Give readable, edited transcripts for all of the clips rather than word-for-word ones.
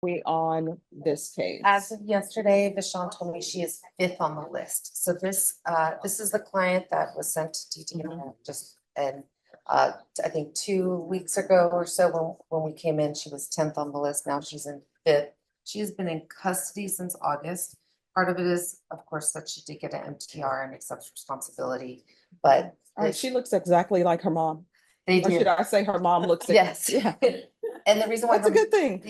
we on this case? As of yesterday, Vishon told me she is 5th on the list. So this is the client that was sent to DTM I think 2 weeks ago or so when we came in, she was 10th on the list. Now she's in 5th. She has been in custody since August. Part of it is, of course, that she did get an MTR and accepts responsibility, but All right, she looks exactly like her mom. they Or do. should I say her mom looks? Yes. Yeah. And the reason why That's a good thing.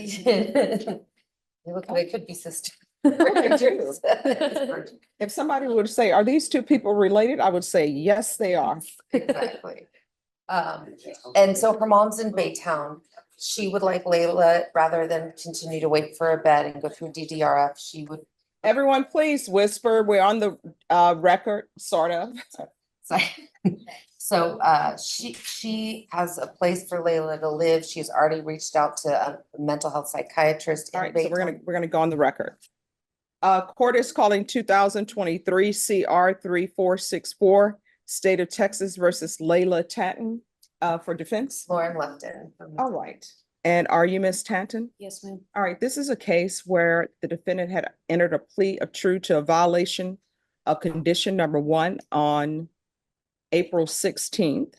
They could be sisters. They do. If somebody would say, are these two people related? I would say, yes, they are. Exactly. And so her mom's in Baytown. She would like Layla, rather than continue to wait for a bed and go through DDRF, she would. Everyone, please whisper. We're on the record, sort of. So she has a place for Layla to live. She's already reached out to a mental health psychiatrist. All right, so we're gonna go on the record. Court is calling 2023 CR 3464, State of Texas versus Layla Tatton for defense. Lauren Lefton. All right. And are you Miss Tatton? Yes, ma'am. All right. This is a case where the defendant had entered a plea of true to a violation of condition number 1 on April 16th.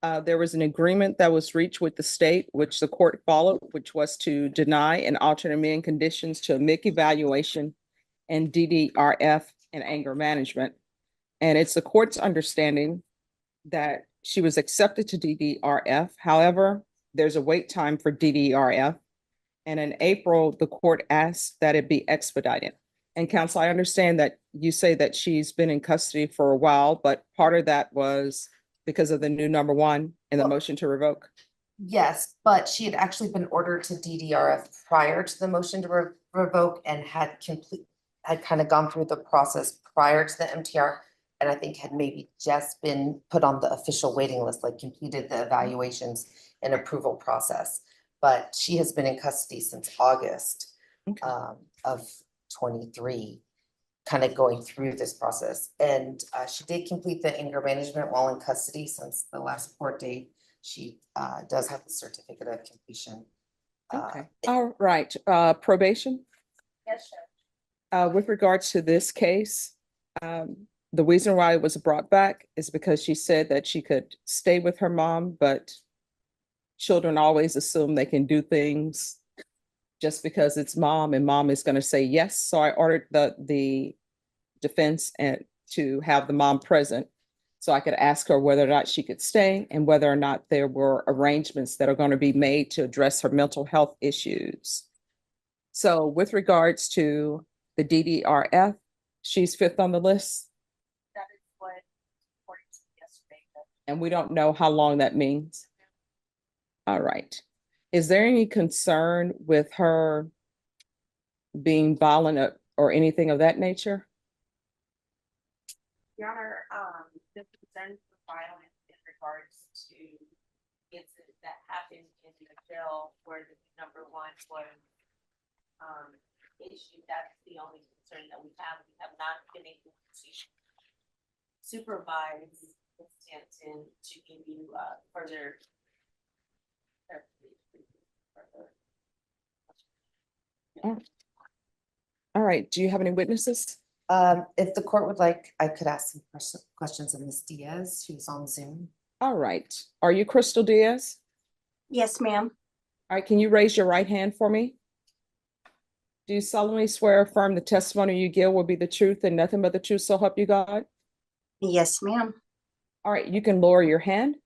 There was an agreement that was reached with the state, which the court followed, which was to deny and alternate amend conditions to a MIC evaluation and DDRF and anger management. And it's the court's understanding that she was accepted to DDRF. However, there's a wait time for DDRF. And in April, the court asked that it be expedited. And counsel, I understand that you say that she's been in custody for a while, but part of that was because of the new number 1 and the motion to revoke. Yes, but she had actually been ordered to DDRF prior to the motion to revoke and had kind of gone through the process prior to the MTR. And I think had maybe just been put on the official waiting list, like completed the evaluations and approval process. But she has been in custody since August of 23, kind of going through this process. And she did complete the anger management while in custody since the last court date. She does have the certificate of completion. Okay. All right. Probation? Yes, sir. With regards to this case, the reason why it was brought back is because she said that she could stay with her mom, but children always assume they can do things just because it's mom and mom is going to say yes. So I ordered the defense and to have the mom present so I could ask her whether or not she could stay and whether or not there were arrangements that are going to be made to address her mental health issues. So with regards to the DDRF, she's 5th on the list. That is what according to yesterday. And we don't know how long that means. All right. Is there any concern with her being violent or anything of that nature? Your Honor, the concerns with violence in regards to incidents that happened in the jail where the number 1 was issued, that's the only concern that we have. We have not been able to supervise Stanton to give you further. All right. Do you have any witnesses? If the court would like, I could ask some questions of Ms. Diaz, who's on Zoom. All right. Are you Crystal Diaz? Yes, ma'am. All right. Can you raise your right hand for me? Do you solemnly swear or affirm the testimony you give will be the truth and nothing but the truth, so help you God? Yes, ma'am. All right. You can lower your hand.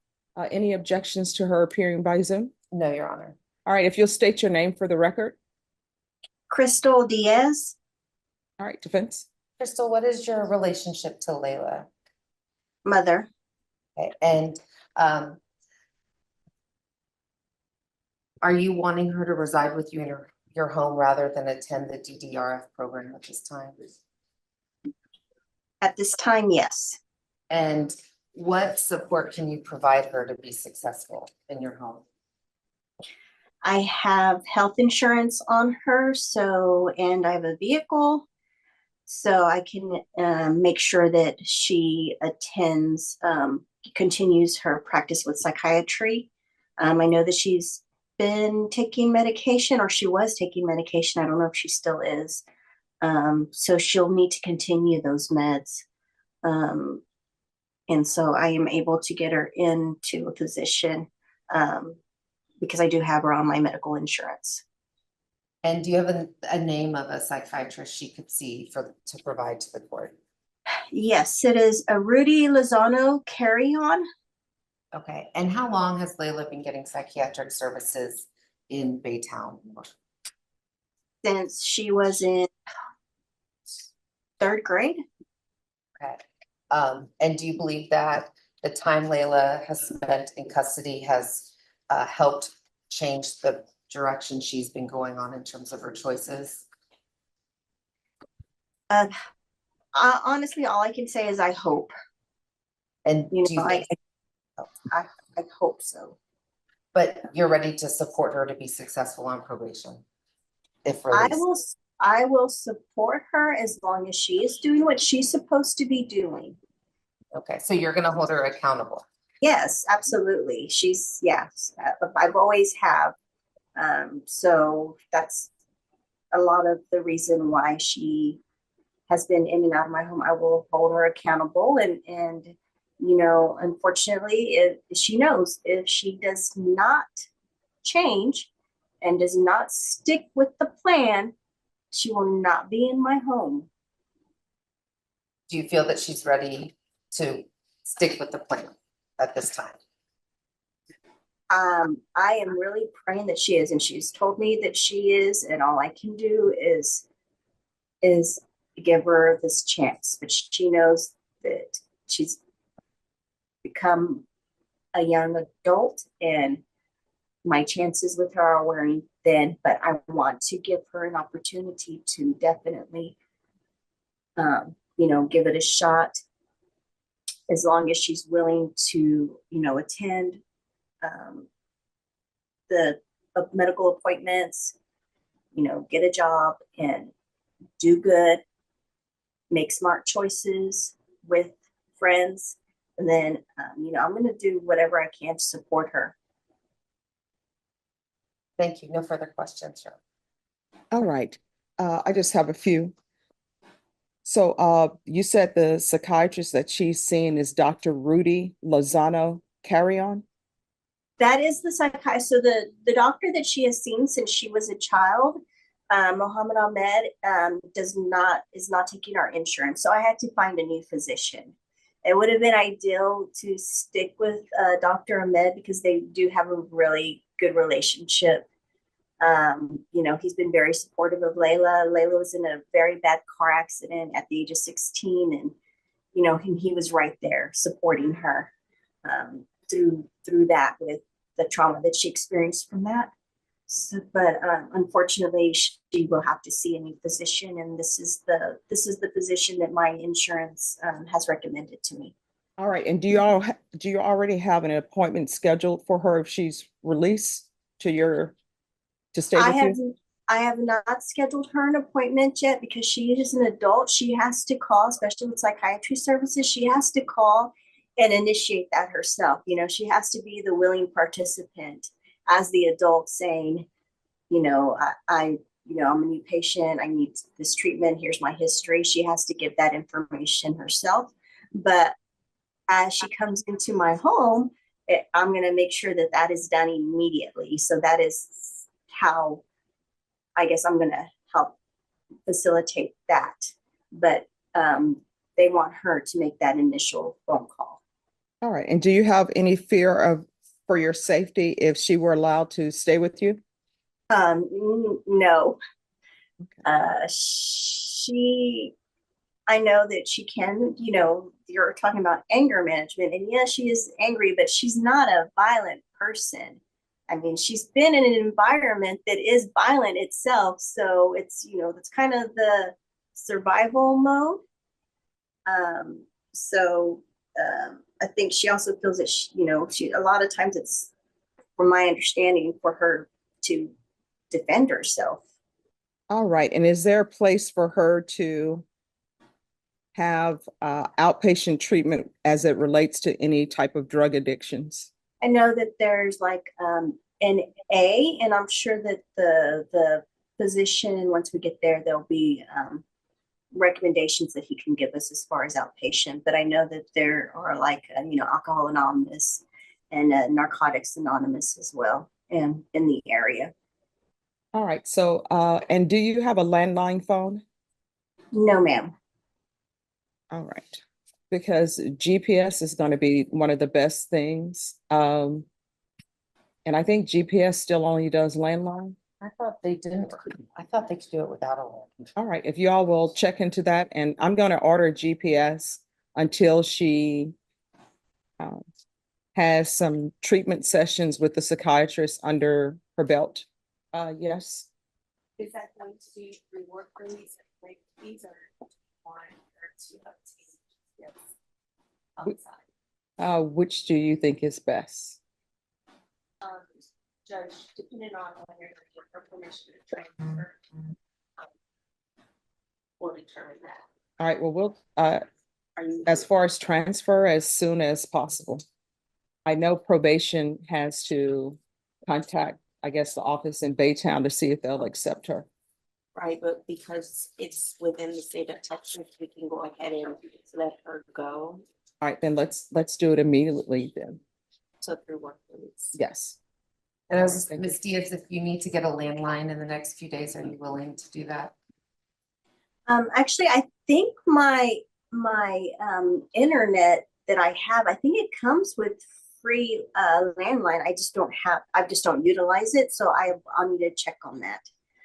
Any objections to her appearing by Zoom? No, Your Honor. All right. If you'll state your name for the record. Crystal Diaz. All right. Defense. Crystal, what is your relationship to Layla? Mother. Okay. And are you wanting her to reside with you in your home rather than attend the DDRF program at this time? At this time, yes. And what support can you provide her to be successful in your home? I have health insurance on her, and I have a vehicle, so I can make sure that she continues her practice with psychiatry. I know that she's been taking medication, or she was taking medication. I don't know if she still is. So she'll need to continue those meds. And so I am able to get her into a physician because I do have her on my medical insurance. And do you have a name of a psychiatrist she could see to provide to the court? Yes, it is a Rudy Lozano carry-on. Okay, and how long has Layla been getting psychiatric services in Baytown? Since she was in third grade. Okay, and do you believe that the time Layla has spent in custody has helped change the direction she's been going on in terms of her choices? Honestly, all I can say is I hope. And You do you know, think, I hope so. but you're ready to support her to be successful on probation? If I released? will support her as long as she is doing what she's supposed to be doing. Okay, so you're gonna hold her accountable? Yes, absolutely. I've always have. So that's a lot of the reason why she has been in and out of my home. I will hold her accountable, and you know, unfortunately, if she knows if she does not change and does not stick with the plan, she will not be in my home. Do you feel that she's ready to stick with the plan at this time? I am really praying that she is, and she's told me that she is, and all I can do is give her this chance. But she knows that she's become a young adult, and my chances with her are wearing thin. But I want to give her an opportunity to definitely, you know, give it a shot, as long as she's willing to, you know, attend the medical appointments, you know, get a job and do good, make smart choices with friends. And then, you know, I'm going to do whatever I can to support her. Thank you. No further questions, Cheryl. All right. I just have a few. So you said the psychiatrist that she's seeing is Dr. Rudy Lozano Carrion? That is the psychiatrist. So the doctor that she has seen since she was a child, Mohammed Ahmed, is not taking our insurance. So I had to find a new physician. It would have been ideal to stick with Dr. Ahmed because they do have a really good relationship. You know, he's been very supportive of Layla. Layla was in a very bad car accident at the age of 16, and you know, he was right there supporting her through that with the trauma that she experienced from that. So, but unfortunately, she will have to see a new physician, and this is the physician that my insurance has recommended to me. All right. And do you already have an appointment scheduled for her if she's released to stay I with have you? I have not scheduled her an appointment yet because she is an adult. She has to call, especially with psychiatry services. She has to call and initiate that herself. You know, she has to be the willing participant as the adult saying, you know, you know, I'm a new patient. I need this treatment. Here's my history. She has to give that information herself. But as she comes into my home, I'm going to make sure that that is done immediately. So that is how I guess I'm going to help facilitate that. But they want her to make that initial phone call. All right. And do you have any fear for your safety if she were allowed to stay with you? No. Okay. I know that she can, you know, you're talking about anger management, and yes, she is angry, but she's not a violent person. I mean, she's been in an environment that is violent itself. So it's, you know, that's kind of the survival mode. So I think she also feels that, you know, a lot of times it's, from my understanding, for her to defend herself. All right. And is there a place for her to have outpatient treatment as it relates to any type of drug addictions? I know that there's like an A, and I'm sure that the physician, once we get there, there'll be recommendations that he can give us as far as outpatient. But I know that there are like Alcohol Anonymous and Narcotics Anonymous as well in the area. All right, so and do you have a landline phone? No, ma'am. All right, because GPS is going to be one of the best things. And I think GPS still only does landline. I thought they didn't, I thought they could do it without a land. All right, if you all will check into that, and I'm going to order GPS until she has some treatment sessions with the psychiatrist under her belt. Yes. Is that going to be reward for these and late fees or more or to obtain? Yes. Outside. Which do you think is best? Judge, depending on whether you're gonna give her permission to transfer. Will determine that. All right, well, we'll, Are you? as far as transfer, as soon as possible. I know probation has to contact, I guess, the office in Baytown to see if they'll accept her. Right, but because it's within the state of Texas, we can go ahead and let her go. All right, then let's do it immediately then. So through work release. Yes. And I was, Thank you. Ms. Diaz, if you need to get a landline in the next few days, are you willing to do that? Actually, I think my internet that I have, I think it comes with free landline. I just don't utilize it. So I'll need to check on that.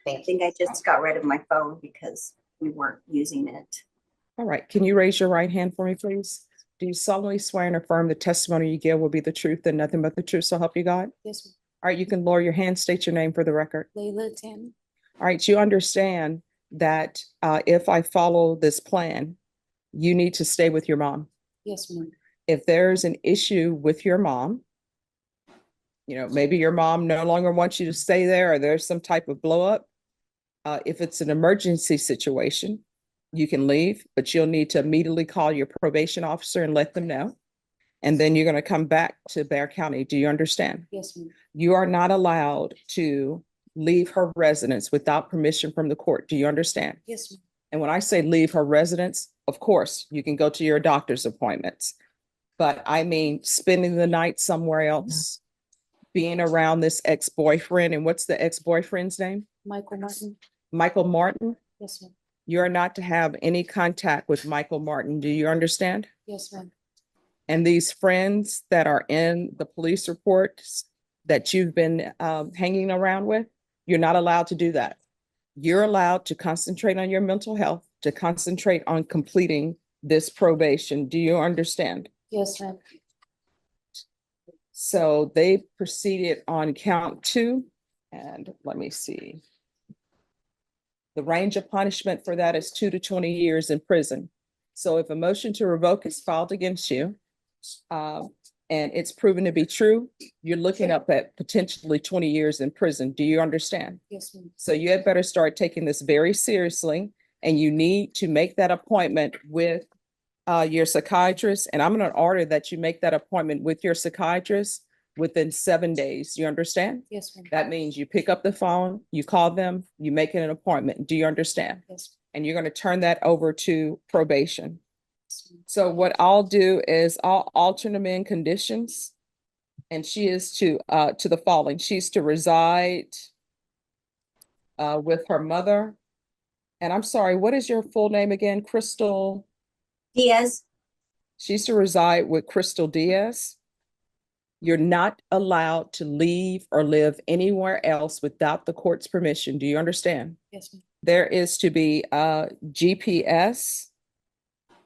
I Thank you. think I just got rid of my phone because we weren't using it. All right, can you raise your right hand for me, please? Do you solemnly swear and affirm the testimony you give will be the truth and nothing but the truth, so help you God? Yes, ma'am. All right, you can lower your hand, state your name for the record. Layla Tim. All right, you understand that if I follow this plan, you need to stay with your mom. Yes, ma'am. If there's an issue with your mom, maybe your mom no longer wants you to stay there, or there's some type of blow up. If it's an emergency situation, you can leave, but you'll need to immediately call your probation officer and let them know. And then you're going to come back to Bexar County. Do you understand? Yes, ma'am. You are not allowed to leave her residence without permission from the court. Do you understand? Yes, ma'am. And when I say leave her residence, of course, you can go to your doctor's appointments. But I mean, spending the night somewhere else, being around this ex-boyfriend. And what's the ex-boyfriend's name? Michael Martin. Michael Martin. Yes, ma'am. You are not to have any contact with Michael Martin. Do you understand? Yes, ma'am. And these friends that are in the police reports that you've been hanging around with, you're not allowed to do that. You're allowed to concentrate on your mental health, to concentrate on completing this probation. Do you understand? Yes, ma'am. So they proceeded on count 2. And let me see. The range of punishment for that is 2 to 20 years in prison. So if a motion to revoke is filed against you, and it's proven to be true, you're looking up at potentially 20 years in prison. Do you understand? Yes, ma'am. So you had better start taking this very seriously, and you need to make that appointment with your psychiatrist. And I'm going to order that you make that appointment with your psychiatrist within 7 days. You understand? Yes, ma'am. That means you pick up the phone, you call them, you make an appointment. Do you understand? Yes. And you're going to turn that over to probation. Yes, ma'am. So what I'll do is I'll alter them in conditions. And she is to the following. She's to reside with her mother. And I'm sorry, what is your full name again? Crystal? Diaz. She's to reside with Crystal Diaz. You're not allowed to leave or live anywhere else without the court's permission. Do you understand? Yes, ma'am. There is to be GPS,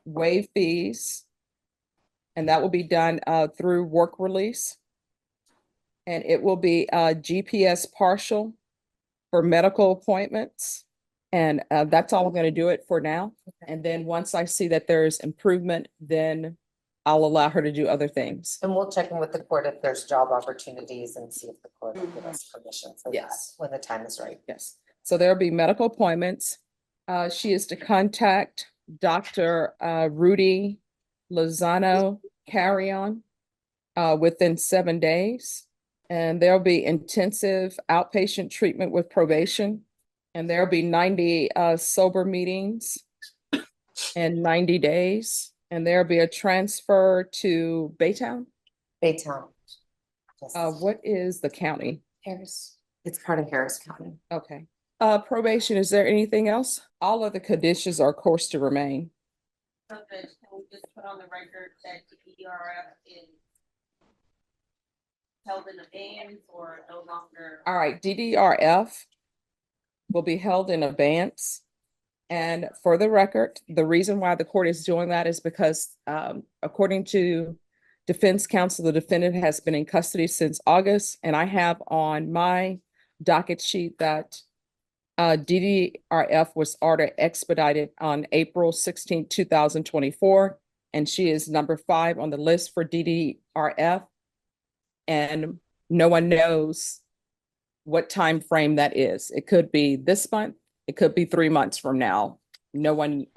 waive fees, and that will be done through work release. And it will be GPS partial for medical appointments. And that's all I'm going to do it for now. And then once I see that there's improvement, then I'll allow her to do other things. And we'll check in with the court if there's job opportunities and see if the court will give us permission for that Yes. when the time is right. Yes. So there'll be medical appointments. She is to contact Dr. Rudy Lozano Carrion within 7 days. And there'll be intensive outpatient treatment with probation. And there'll be 90 sober meetings in 90 days. And there'll be a transfer to Baytown. Baytown. Yes. What is the county? Harris. It's part of Harris County. Okay. Probation, is there anything else? All of the conditions are of course to remain. So that, can we just put on the record that the DRF is held in abeyance or no longer? All right, DDRF will be held in abeyance. And for the record, the reason why the court is doing that is because according to defense counsel, the defendant has been in custody since August, and I have on my docket sheet that DDRF was ordered expedited on April 16, 2024, and she is number 5 on the list for DDRF. And no one knows what time frame that is. It could be this month, it could be 3 months from now. No one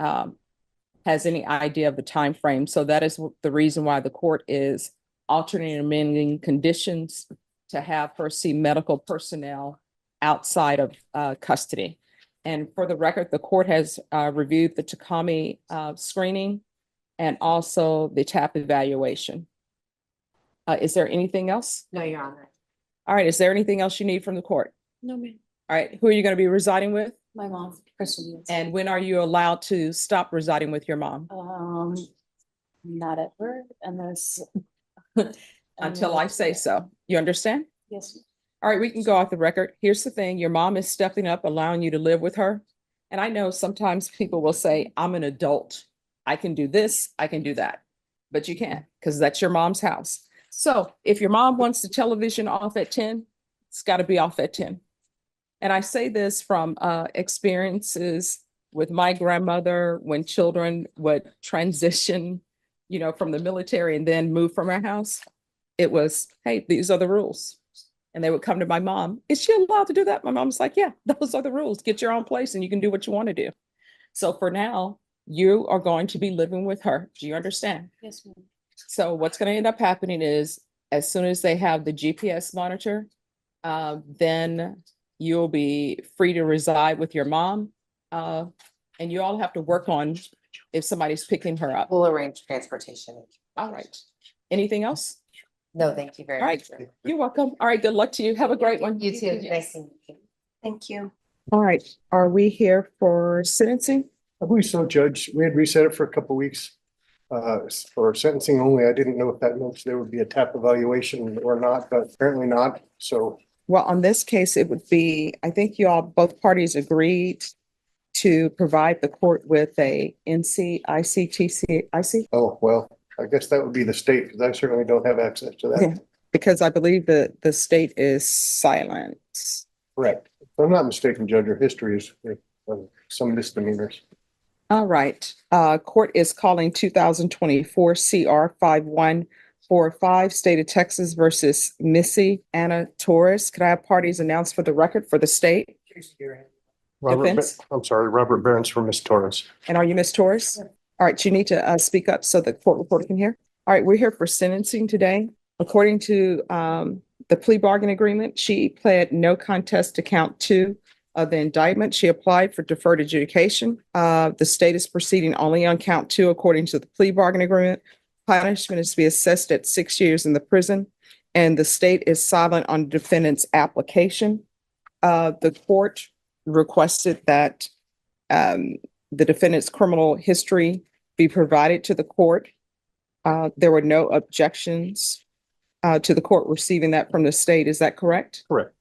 has any idea of the time frame. So that is the reason why the court is alternating and amending conditions to have her see medical personnel outside of custody. And for the record, the court has reviewed the Takami screening and also the TAP evaluation. Is there anything else? No, Your Honor. All right, is there anything else you need from the court? No, ma'am. All right, who are you going to be residing with? My mom, Kristen. And when are you allowed to stop residing with your mom? Not ever unless. Until I say so. You understand? Yes, ma'am. All right, we can go off the record. Here's the thing, your mom is stepping up, allowing you to live with her. And I know sometimes people will say, I'm an adult. I can do this, I can do that. But you can't, because that's your mom's house. So if your mom wants the television off at 10, it's got to be off at 10. And I say this from experiences with my grandmother when children would transition, you know, from the military and then move from our house. It was, hey, these are the rules. And they would come to my mom. Is she allowed to do that? My mom's like, yeah, those are the rules. Get your own place and you can do what you want to do. So for now, you are going to be living with her. Do you understand? Yes, ma'am. So what's going to end up happening is as soon as they have the GPS monitor, then you'll be free to reside with your mom. And you all have to work on if somebody's picking her up. We'll arrange transportation. All right. Anything else? No, thank you very All right. much. You're welcome. All right. Good luck to you. Have a great one. You too. Nice to meet you. Thank you. All right. Are we here for sentencing? I believe so, Judge. We had reset it for a couple weeks. For sentencing only. I didn't know if that meant there would be a TAP evaluation or not, but apparently not. So, Well, on this case, it would be, I think you all, both parties agreed to provide the court with a IC. oh, well, I guess that would be the state because I certainly don't have access to Yeah. that. Because I believe that the state is silent. Correct. If I'm not mistaken, Judge, your history is some misdemeanors. All right, court is calling 2024 CR 5145, State of Texas versus Missy Anna Torres. Could I have parties announced for the record for the state? Defense? I'm sorry, Robert Behrens for Ms. Torres. And are you Miss Torres? All right, you need to speak up so the court reporter can hear. All right, we're here for sentencing today. According to the plea bargain agreement, she pled no contest to count 2 of the indictment. She applied for deferred adjudication. The state is proceeding only on count 2 according to the plea bargain agreement. Punishment is to be assessed at 6 years in the prison, and the state is silent on the defendant's application. The court requested that the defendant's criminal history be provided to the court. There were no objections to the court receiving that from the state. Is that correct? Correct.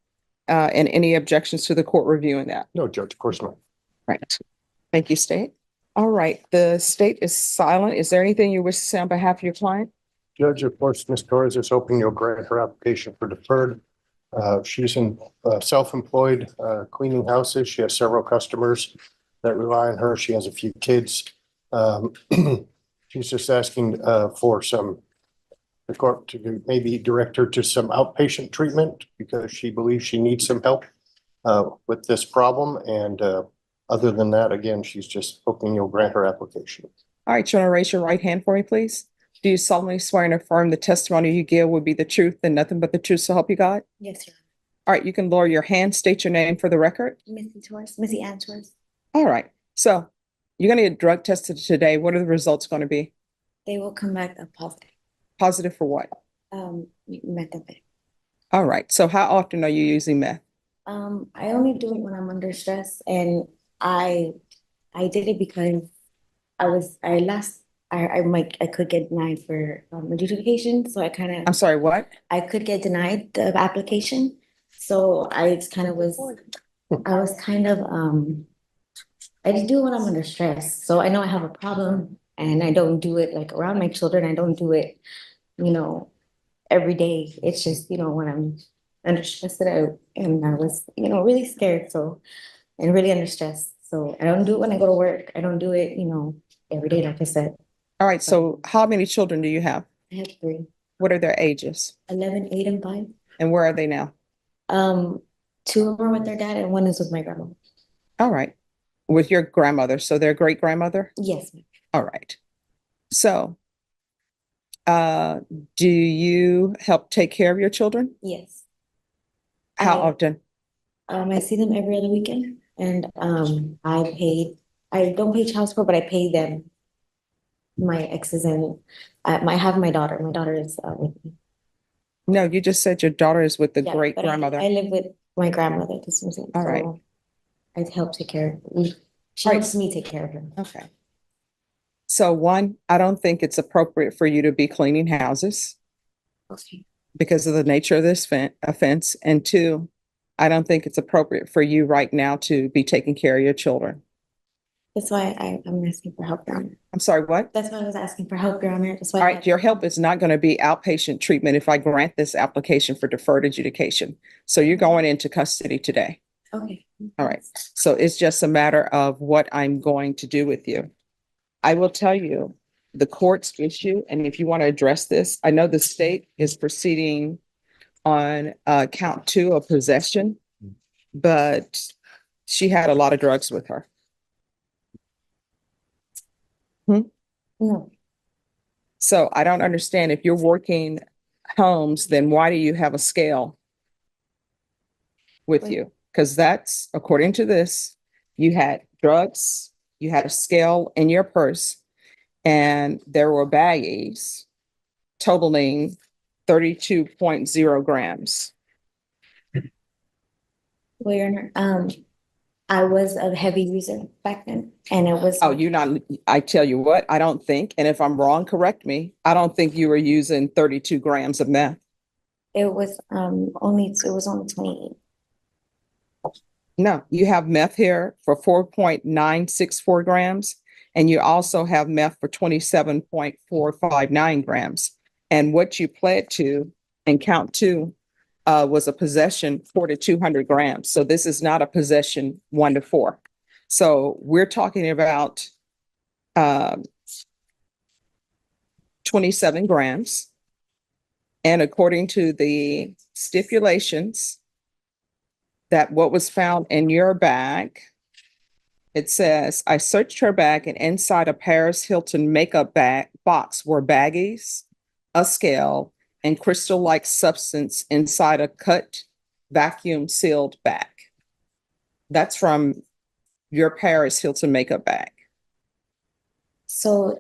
And any objections to the court reviewing that? No, Judge, of course not. Right. Thank you, state. All right, the state is silent. Is there anything you wish to say on behalf of your client? Judge, of course, Ms. Torres is hoping you'll grant her application for deferred. She's in self-employed cleaning houses. She has several customers that rely on her. She has a few kids. She's just asking for the court to maybe direct her to some outpatient treatment because she believes she needs some help with this problem. And other than that, again, she's just hoping you'll grant her application. All right, you want to raise your right hand for me, please? Do you solemnly swear and affirm the testimony you give will be the truth and nothing but the truth, so help you God? Yes, Your All right, you can lower your hand, state your name for the record. Honor. Missy Torres, Missy Ann Torres. All right, so you're gonna get drug tested today. What are the results gonna be? They will come back a positive. Positive for what? Methamphetamine. All right, so how often are you using meth? I only do it when I'm under stress, and I did it because I could get denied for adjudication, so I'm sorry, what? I could get denied the application. So I just kind of was, I was kind of, I just do it when I'm under stress. So I know I have a problem and I don't do it like around my children. I don't do it, every day. It's just, when I'm under stress and I was, really scared. So, and really under stress. So I don't do it when I go to work. I don't do it, every day, like I said. All right, so how many children do you have? I have three, What are their ages? 11, 8, and 5. And where are they now? Two of them are with their dad and one is with my grandma. All right, with your grandmother, so their great grandmother? Yes, ma'am. All right. So, do you help take care of your children? Yes. How I- often? I see them every other weekend and I don't pay child support, but I pay them. My exes and I have my daughter. My daughter is with me. No, you just said your daughter is with the Yeah, great but I grandmother. live with my grandmother. This is it. All right. So I help take care of her. She All right. helps me take care of her. Okay. So one, I don't think it's appropriate for you to be cleaning houses Okay. because of the nature of this offense. And two, I don't think it's appropriate for you right now to be taking care of your children. That's why I'm asking for help, Your Honor. I'm sorry, what? That's why I was asking for help, Your Honor. That's why. All right, your help is not going to be outpatient treatment if I grant this application for deferred adjudication. So you're going into custody today. Okay. All right. So it's just a matter of what I'm going to do with you. I will tell you the court's issue, and if you want to address this, I know the state is proceeding on count 2 of possession, but she had a lot of drugs with her. No, So I don't understand if you're working homes, then why do you have a scale with you? Because that's, according to this, you had drugs, you had a scale in your purse, and there were baggies totaling 32.0 grams. well, Your Honor, I was a heavy user back then, and it was. Oh, you're not, I tell you what, I don't think, and if I'm wrong, correct me. I don't think you were using 32 grams of meth. It was only 28. No, you have meth here for 4.964 grams, and you also have meth for 27.459 grams. And what you pled to in count 2 was a possession 4 to 200 grams. So this is not a possession 1 to 4. So we're talking about 27 grams. And according to the stipulations, that what was found in your bag, it says, I searched her bag and inside a Paris Hilton makeup bag box were baggies, a scale, and crystal-like substance inside a cut vacuum sealed bag. That's from your Paris Hilton makeup bag. So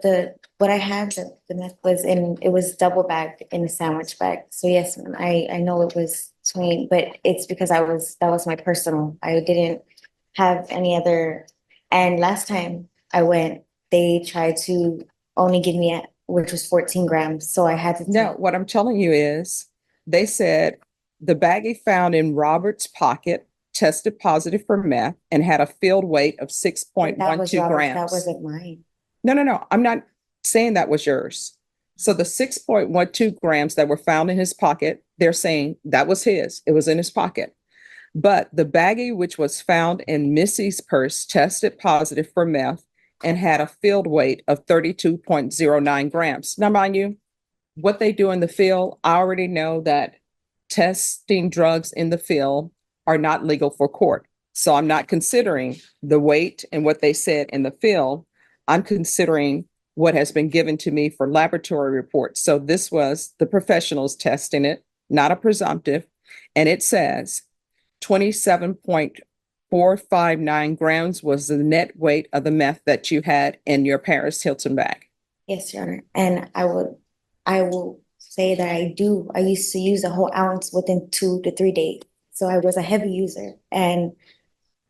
what I had, the meth was it was double bagged in a sandwich bag. So yes, ma'am, I know it was 20, but it's because that was my personal. I didn't have any other. And last time I went, they tried to only give me which was 14 grams. So I had to. No, what I'm telling you is, they said the baggie found in Robert's pocket tested positive for meth and had a field weight of That was 6.12 Robert's, grams. that wasn't mine. No, I'm not saying that was yours. So the 6.12 grams that were found in his pocket, they're saying that was his. It was in his pocket. But the baggie, which was found in Missy's purse, tested positive for meth and had a field weight of 32.09 grams. Now, mind you, what they do in the field, I already know that testing drugs in the field are not legal for court. So I'm not considering the weight and what they said in the field. I'm considering what has been given to me for laboratory reports. So this was the professionals testing it, not a presumptive. And it says 27.459 grams was the net weight of the meth that you had in your Paris Hilton bag. Yes, Your Honor. And I will say that I used to use a whole ounce within 2 to 3 days. So I was a heavy user, and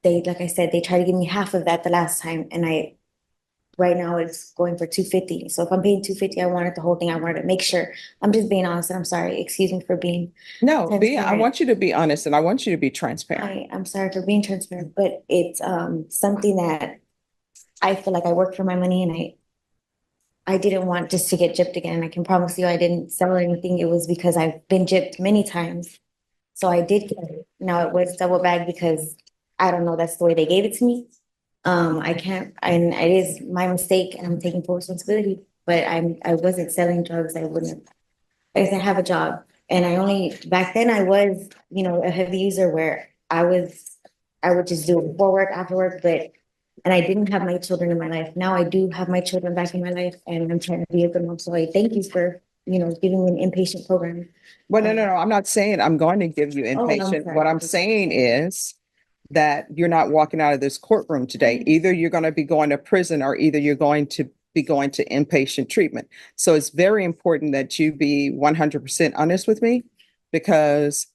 like I said, they tried to give me half of that the last time, and right now it's going for 250. So if I'm paying 250, I wanted the whole thing. I wanted to make sure. I'm just being honest, and I'm sorry. Excuse me for being. No, I Transparent. want you to be honest and I want you to be transparent. I'm sorry for being transparent, but it's something that I feel like I worked for my money, and I didn't want just to get gypped again. I can promise you I didn't sell anything. It was because I've been gypped many times. So I did get it. Now it was double bagged because I don't know, that's the way they gave it to me. I can't, and it is my mistake, and I'm taking full responsibility, but I wasn't selling drugs. I wouldn't. I guess I have a job, and back then I was, a heavy user where I would just do it before work, after work, and I didn't have my children in my life. Now I do have my children back in my life, and I'm trying to be a good mom. So I thank you for, giving me an inpatient program. Well, no, I'm not saying I'm going to give you Oh, I'm inpatient. sorry. What I'm saying is that you're not walking out of this courtroom today. Either you're going to be going to prison or either you're going to be going to inpatient treatment. So it's very important that you be 100% honest with me, because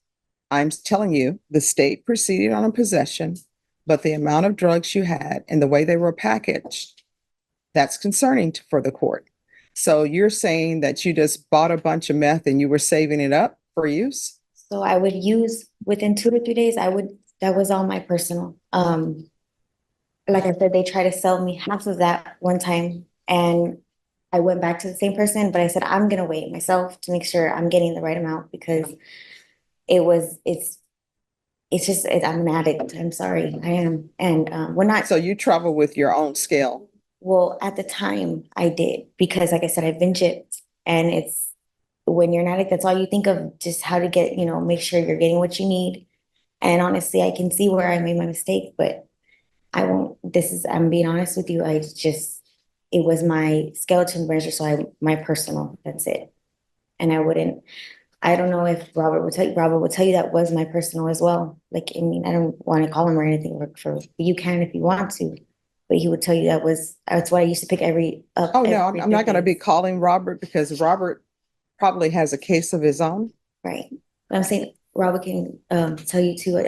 I'm telling you, the state proceeded on a possession, but the amount of drugs you had and the way they were packaged, that's concerning for the court. So you're saying that you just bought a bunch of meth and you were saving it up for use? So I would use within 2 to 3 days, that was all my personal. Like I said, they tried to sell me half of that one time, and I went back to the same person, but I said, I'm gonna weigh it myself to make sure I'm getting the right amount, because I'm an addict. I'm sorry, I am. And we're not. So you travel with your own scale? Well, at the time I did, because like I said, I've been gypped, and when you're an addict, that's all you think of, just how to get, make sure you're getting what you need. And honestly, I can see where I made my mistake, but I'm being honest with you. It was my skeleton measure. So my personal, that's it. And I don't know if Robert would tell you that was my personal as well. Like, I mean, I don't want to call him or anything, you can if you want to, but he would tell you that's why I used to pick up. Oh, no, every I'm not going to be Thursday. calling Robert, because Robert probably has a case of his own. Right. But I'm saying Robert can tell you too,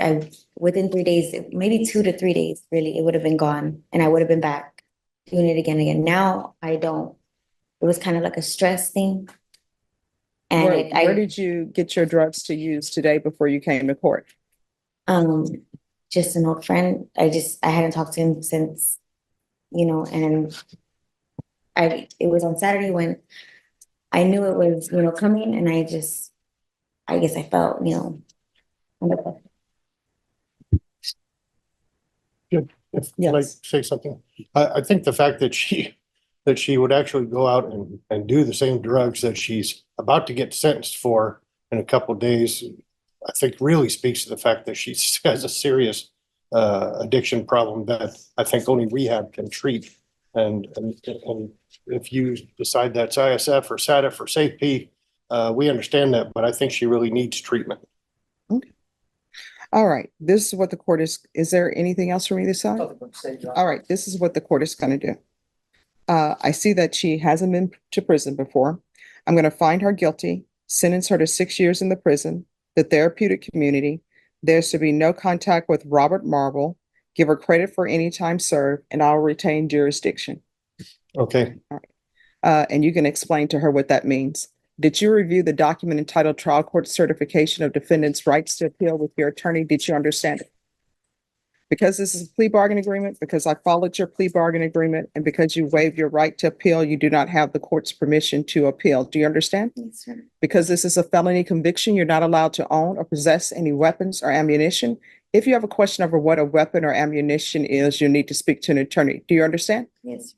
within 3 days, maybe 2 to 3 days, really, it would have been gone, and I would have been back doing it again. Now I don't. It was kind of like a stress thing. And Where did you get your drugs to use today before you came to court? Just an old friend. I hadn't talked to him since, and it was on Saturday when I knew it was, coming, and I guess I felt, under pressure. Can I Yes. say something? I think the fact that she would actually go out and do the same drugs that she's about to get sentenced for in a couple of days, I think really speaks to the fact that she has a serious addiction problem that I think only rehab can treat. And if you decide that's ISF or SATF or SAFE, we understand that, but I think she really needs treatment. Okay. All right, this is what the court is there anything else for me to say? All right, this is what the court is going to do. I see that she hasn't been to prison before. I'm going to find her guilty, sentence her to 6 years in the prison, the therapeutic community. There's to be no contact with Robert Marble, give her credit for any time served, and I'll retain jurisdiction. Okay. And you can explain to her what that means. Did you review the document entitled Trial Court Certification of Defendant's Rights to Appeal with your attorney? Did you understand it? Because this is a plea bargain agreement, because I followed your plea bargain agreement, and because you waived your right to appeal, you do not have the court's permission to appeal. Do you understand? Yes, sir. Because this is a felony conviction, you're not allowed to own or possess any weapons or ammunition. If you have a question over what a weapon or ammunition is, you need to speak to an attorney. Do you understand? Yes.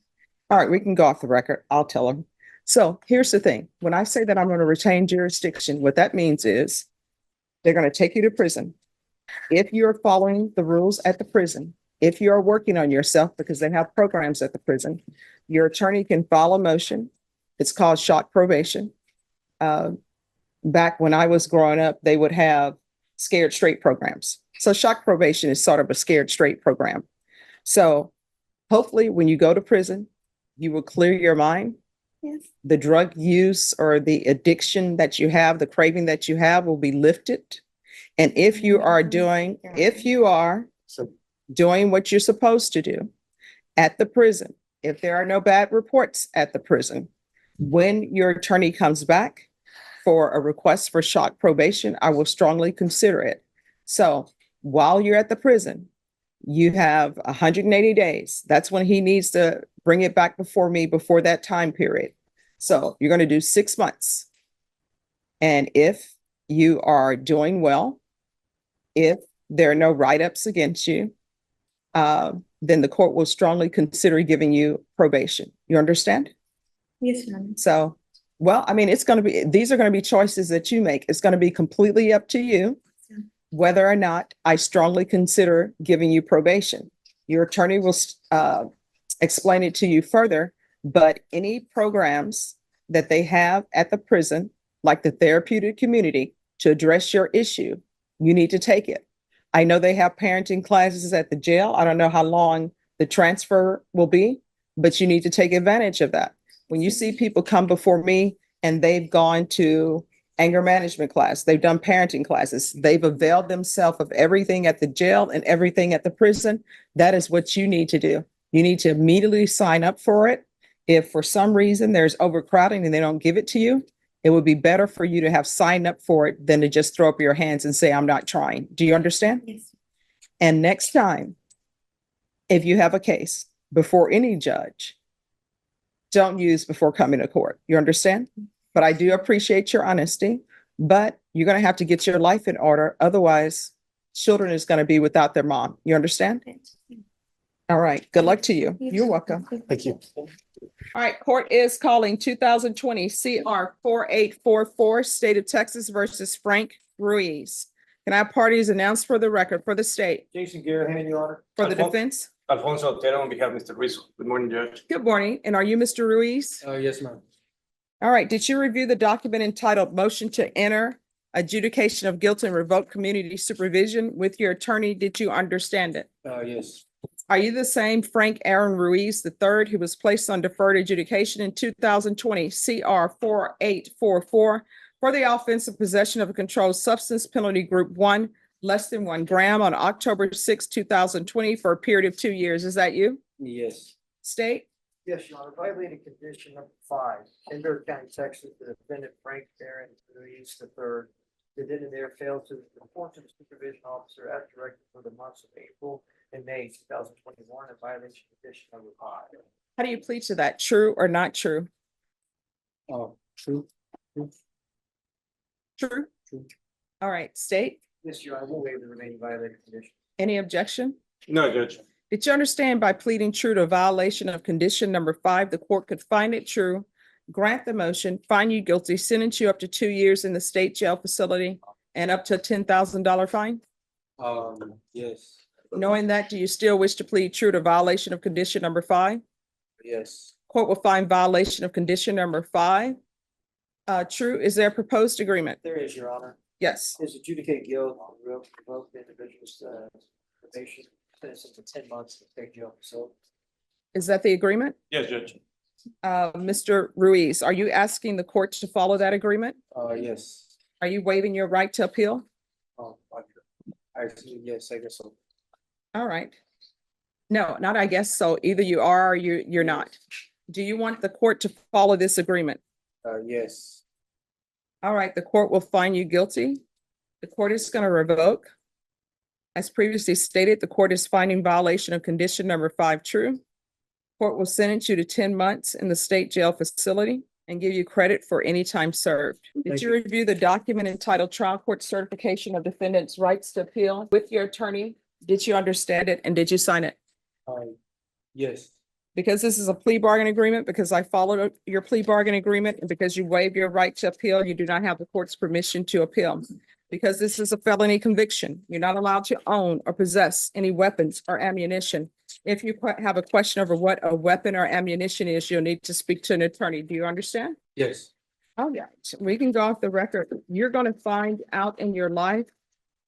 All right, we can go off the record. I'll tell them. So here's the thing. When I say that I'm going to retain jurisdiction, what that means is they're going to take you to prison. If you're following the rules at the prison, if you are working on yourself, because they have programs at the prison, your attorney can file a motion. It's called shock probation. Back when I was growing up, they would have scared straight programs. So shock probation is sort of a scared straight program. So hopefully when you go to prison, you will clear your mind. Yes. The drug use or the addiction that you have, the craving that you have will be lifted. And if you are doing what you're supposed to do at the prison, if there are no bad reports at the prison, when your attorney comes back for a request for shock probation, I will strongly consider it. So while you're at the prison, you have 180 days. That's when he needs to bring it back before me before that time period. So you're going to do 6 months. And if you are doing well, if there are no write-ups against you, then the court will strongly consider giving you probation. You understand? Yes, ma'am. So, well, I mean, these are going to be choices that you make. It's going to be completely up to you whether or not I strongly consider giving you probation. Your attorney will explain it to you further, but any programs that they have at the prison, like the therapeutic community, to address your issue, you need to take it. I know they have parenting classes at the jail. I don't know how long the transfer will be, but you need to take advantage of that. When you see people come before me and they've gone to anger management class, they've done parenting classes, they've availed themselves of everything at the jail and everything at the prison, that is what you need to do. You need to immediately sign up for it. If for some reason there's overcrowding and they don't give it to you, it would be better for you to have signed up for it than to just throw up your hands and say, I'm not trying. Do you understand? Yes. And next time, if you have a case before any judge, don't use before coming to court. You understand? But I do appreciate your honesty, but you're going to have to get your life in order. Otherwise, children is going to be without their mom. You understand? All right. Good luck to you. You're welcome. Thank you. All right. Court is calling 2020 CR 4844, State of Texas versus Frank Ruiz. Can I have parties announced for the record for the state, Jason Garrahan, Your Honor. for the defense? Alfonso Otero on behalf of Mr. Ruiz. Good morning, Judge. Good morning. And are you Mr. Ruiz? Yes, ma'am. All right. Did you review the document entitled Motion to Enter Adjudication of Guilt and Revoke Community Supervision with your attorney? Did you understand it? Yes. Are you the same Frank Aaron Ruiz III who was placed on deferred adjudication in 2020 CR 4844 for the offense of possession of a controlled substance penalty group 1 less than 1 gram on October 6, 2020 for a period of 2 years? Is that you? Yes. State? Yes, Your Honor, violating condition number 5, in Bexar County, Texas, the defendant Frank Aaron Ruiz III did in there failed to report to the supervision officer as directed for the months of April and May 2021 in violation of condition number 5. How do you plead to that? True or not true? True. True? True. All right. State? Yes, Your Honor, we'll waive the remaining violated condition. Any objection? No, Judge. Did you understand by pleading true to a violation of condition number 5, the court could find it true, grant the motion, find you guilty, sentence you up to 2 years in the state jail facility and up to a $10,000 fine? Yes. Knowing that, do you still wish to plead true to violation of condition number 5? Yes. Court will find violation of condition number 5. True. Is there a proposed agreement? There is, Your Honor. Yes. Is adjudicate guilt, revoke the individual's probation, sentence him to 10 months in state jail facility. Is that the agreement? Yes, Judge. Mr. Ruiz, are you asking the court to follow that agreement? Yes. Are you waiving your right to appeal? Yes, I guess so. All right. No, not I guess so. Either you are or you're not. Do you want the court to follow this agreement? Yes. All right, the court will find you guilty. The court is going to revoke. As previously stated, the court is finding violation of condition number 5 true. Court will sentence you to 10 months in the state jail facility and give you credit for any time served. Did you review the document entitled Trial Court Certification of Defendant's Rights to Appeal with your attorney? Did you understand it and did you sign it? Yes. Because this is a plea bargain agreement, because I followed your plea bargain agreement, and because you waived your right to appeal, you do not have the court's permission to appeal. because this is a felony conviction. You're not allowed to own or possess any weapons or ammunition. If you have a question over what a weapon or ammunition is, you'll need to speak to an attorney. Do you understand? Yes. All right, we can go off the record. You're gonna find out in your life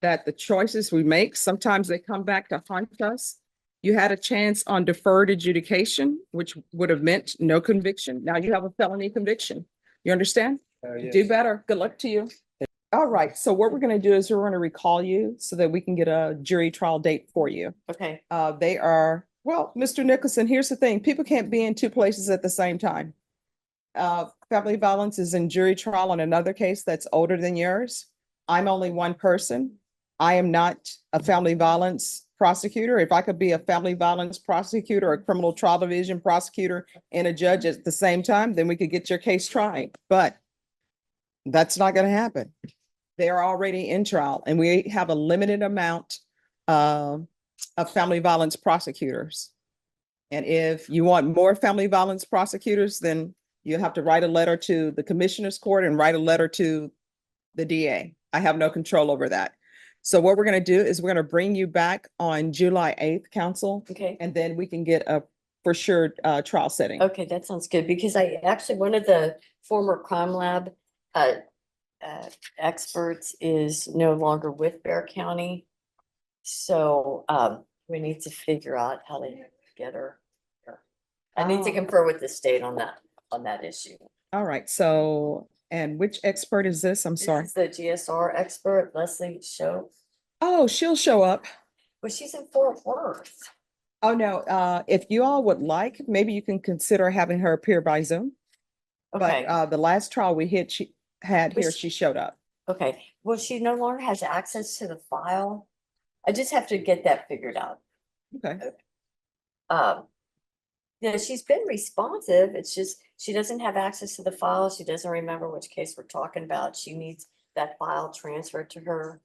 that the choices we make, sometimes they come back to haunt us. You had a chance on deferred adjudication, which would have meant no conviction. Now you have a felony conviction. You understand? Yes. Do better. Good luck to you. All right, so what we're gonna do is we're gonna recall you so that we can get a jury trial date for you. Okay. They are, well, Mr. Nicholson, here's the thing, people can't be in two places at the same time. Family violence is in jury trial on another case that's older than yours. I'm only one person. I am not a family violence prosecutor. If I could be a family violence prosecutor, a criminal trial division prosecutor, and a judge at the same time, then we could get your case tried, but that's not gonna happen. They're already in trial, and we have a limited amount of family violence prosecutors. And if you want more family violence prosecutors, then you have to write a letter to the commissioner's court and write a letter to the DA. I have no control over that. So what we're gonna do is we're gonna bring you back on July 8th, council, Okay, and then we can get a for sure trial setting. okay, that sounds good, because I actually, one of the former crime lab experts is no longer with Bear County. So we need to figure out how to get her. I need to confer with the state on that issue. All right, so, and which expert is this? I'm sorry. This is the GSR expert, Leslie Show. Oh, she'll show up. Well, she's in Fort Worth. Oh, no, if you all would like, maybe you can consider having her appear by Zoom. Okay, But the last trial she had here, Was- she showed up. okay. Well, she no longer has access to the file. I just have to get that figured out. Okay, Yeah, she's been responsive. It's just, she doesn't have access to the file. She doesn't remember which case we're talking about. She needs that file transferred to her.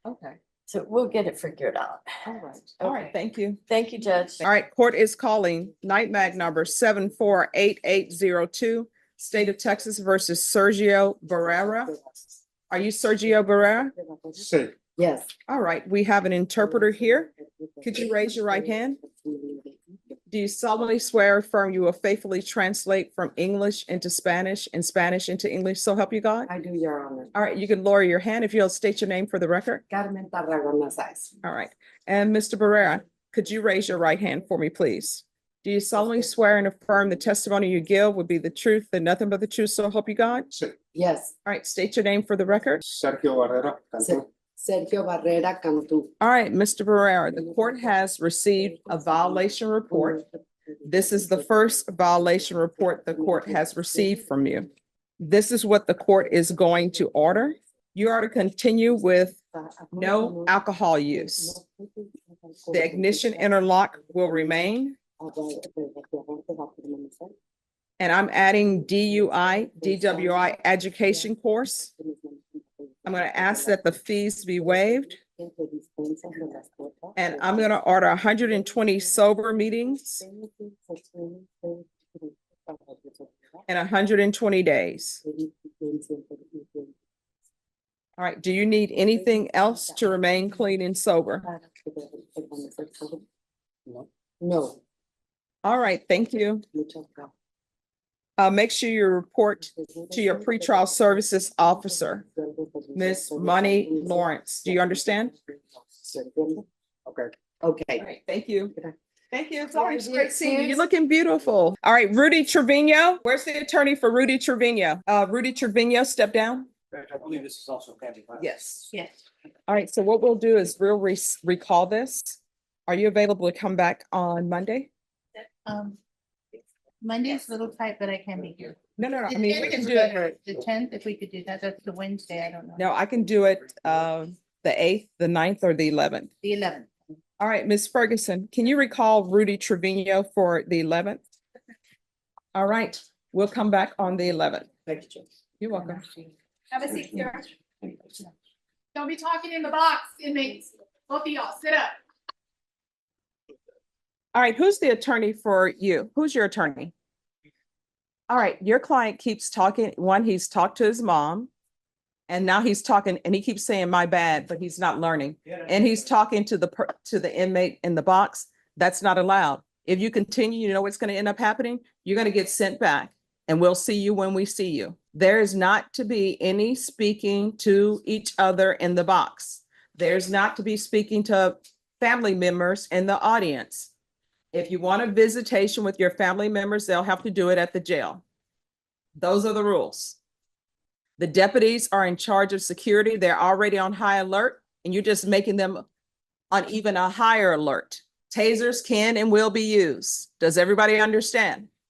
okay, So we'll get it figured out. all right, all right, Okay. thank you. Thank you, Judge. All right, court is calling night mag number 748802, State of Texas versus Sergio Barrera. Are you Sergio Barrera? Yes. All right, we have an interpreter here. Could you raise your right hand? Do you solemnly swear or affirm you will faithfully translate from English into Spanish and Spanish into English, so help you God? I do, Your Honor. All right, you can lower your hand if you'll state your name for the record. Carmen Tarragona Nazas. All right, and Mr. Barrera, could you raise your right hand for me, please? Do you solemnly swear and affirm the testimony you give would be the truth and nothing but the truth, so help you God? Yes, All right, state your name for the record. Sergio Barrera. Sergio Barrera Cantú. All right, Mr. Barrera, the court has received a violation report. This is the first violation report the court has received from you. This is what the court is going to order. You are to continue with no alcohol use. The ignition interlock will remain, and I'm adding DWI education course. I'm going to ask that the fees be waived, and I'm going to order 120 sober meetings in 120 days. All right, do you need anything else to remain clean and sober? No. All right, thank you. Muchas gracias. Make sure you report to your pretrial services officer, Miss Money Lawrence. Do you understand? Okay. All Okay. right, thank you. Thank you. It's always great seeing you. You're looking beautiful. All right, Rudy Trevino. Where's the attorney for Rudy Trevino? Rudy Trevino, step down. I believe this is also family violence. Yes. Yes. All right, so what we'll do is we'll recall this. Are you available to come back on Monday? Monday's a little tight, but I can be here. No, I The mean, we 10th can is do it. better. The 10th, if we could do that, that's the Wednesday, I don't know. No, I can do it, the 8th, the 9th, or the 11th. The 11th. All right, Ms. Ferguson, can you recall Rudy Trevino for the 11th? All right, we'll come back on the 11th. Thank you, Judge. You're welcome. Have a seat, sir. Don't be talking in the box, inmates. Both of y'all, sit up. All right, who's the attorney for you? Who's your attorney? All right, your client keeps talking. One, he's talked to his mom, And now he's talking and he keeps saying my bad, but he's not learning. And he's talking to the inmate in the box. That's not allowed. If you continue, you know what's going to end up happening? You're going to get sent back and we'll see you when we see you. There is not to be any speaking to each other in the box. There's not to be speaking to family members in the audience. If you want a visitation with your family members, they'll have to do it at the jail. Those are the rules. The deputies are in charge of security. They're already on high alert and you're just making them on even a higher alert. Tasers can and will be used. Does everybody understand?